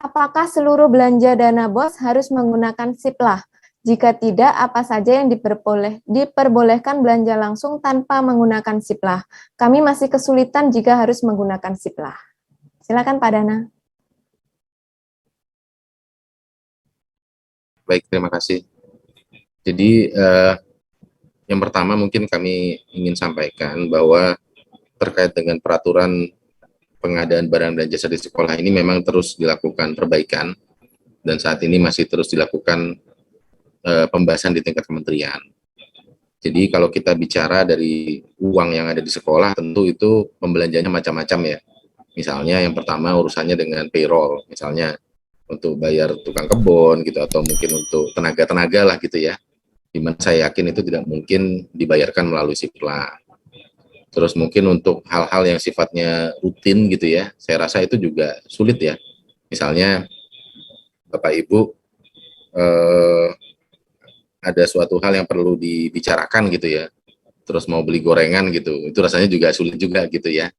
Apakah seluruh belanja dana BOS harus menggunakan Siplah? Jika tidak, apa saja yang diperbolehkan belanja langsung tanpa menggunakan Siplah? Kami masih kesulitan jika harus menggunakan Siplah. Silakan Pak Dana. Baik, terima kasih. Jadi yang pertama mungkin kami ingin sampaikan bahwa terkait dengan peraturan pengadaan barang dan jasa di sekolah ini memang terus dilakukan perbaikan dan saat ini masih terus dilakukan pembahasan di tingkat kementerian. Jadi kalau kita bicara dari uang yang ada di sekolah, tentu itu pembelanjanya macam-macam ya. Misalnya yang pertama urusannya dengan payroll, misalnya untuk bayar tukang kebun gitu, atau mungkin untuk tenaga-tenaga lah gitu ya. Dimana saya yakin itu tidak mungkin dibayarkan melalui Siplah. Terus mungkin untuk hal-hal yang sifatnya rutin gitu ya, saya rasa itu juga sulit ya. Misalnya Bapak Ibu ada suatu hal yang perlu dibicarakan gitu ya, terus mau beli gorengan gitu, itu rasanya juga sulit juga gitu ya.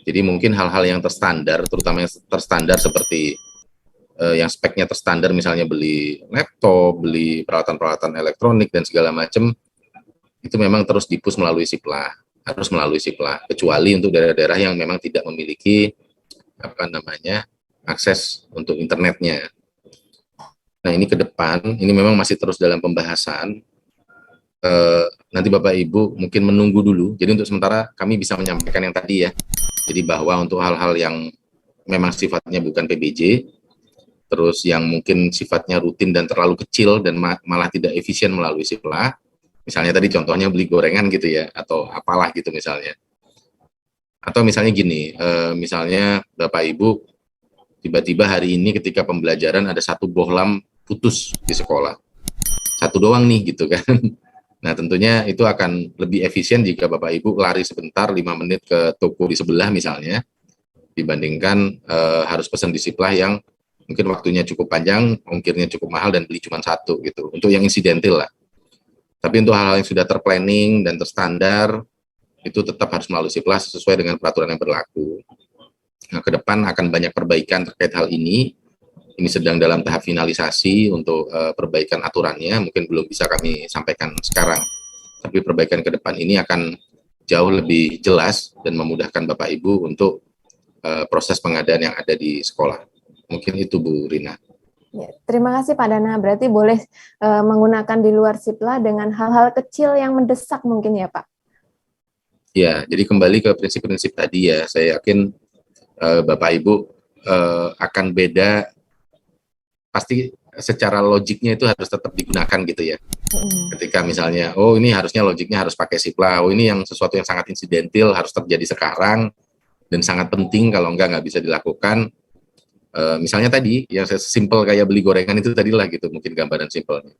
Jadi mungkin hal-hal yang terstandar, terutama yang terstandar seperti yang speknya terstandar, misalnya beli laptop, beli peralatan-peralatan elektronik dan segala macam, itu memang terus dipus melalui Siplah, harus melalui Siplah, kecuali untuk daerah-daerah yang memang tidak memiliki akses untuk internetnya. Nah ini ke depan, ini memang masih terus dalam pembahasan. Nanti Bapak Ibu mungkin menunggu dulu. Jadi untuk sementara kami bisa menyampaikan yang tadi ya. Jadi bahwa untuk hal-hal yang memang sifatnya bukan PBJ, terus yang mungkin sifatnya rutin dan terlalu kecil dan malah tidak efisien melalui Siplah, misalnya tadi contohnya beli gorengan gitu ya, atau apalah gitu misalnya. Atau misalnya gini, misalnya Bapak Ibu tiba-tiba hari ini ketika pembelajaran ada satu bohlam putus di sekolah, satu doang nih gitu kan. Nah tentunya itu akan lebih efisien jika Bapak Ibu lari sebentar 5 menit ke toko di sebelah misalnya, dibandingkan harus pesan di Siplah yang mungkin waktunya cukup panjang, ongkirnya cukup mahal dan beli cuma satu gitu, untuk yang insidentil lah. Tapi untuk hal-hal yang sudah terplanning dan terstandar, itu tetap harus melalui Siplah sesuai dengan peraturan yang berlaku. Nah, ke depan akan banyak perbaikan terkait hal ini. Ini sedang dalam tahap finalisasi untuk perbaikan aturannya, mungkin belum bisa kami sampaikan sekarang. Tapi perbaikan ke depan ini akan jauh lebih jelas dan memudahkan Bapak Ibu untuk proses pengadaan yang ada di sekolah. Mungkin itu Bu Rina. Ya, terima kasih Pak Dana. Berarti boleh menggunakan di luar Siplah dengan hal-hal kecil yang mendesak mungkin ya Pak? Ya, jadi kembali ke prinsip-prinsip tadi ya, saya yakin Bapak Ibu akan beda, pasti secara logiknya itu harus tetap digunakan gitu ya. Ketika misalnya, oh ini harusnya logiknya harus pakai Siplah, oh ini yang sesuatu yang sangat insidentil harus terjadi sekarang dan sangat penting, kalau nggak bisa dilakukan. Misalnya tadi yang simple kayak beli gorengan itu tadilah gitu, mungkin gambaran simpelnya.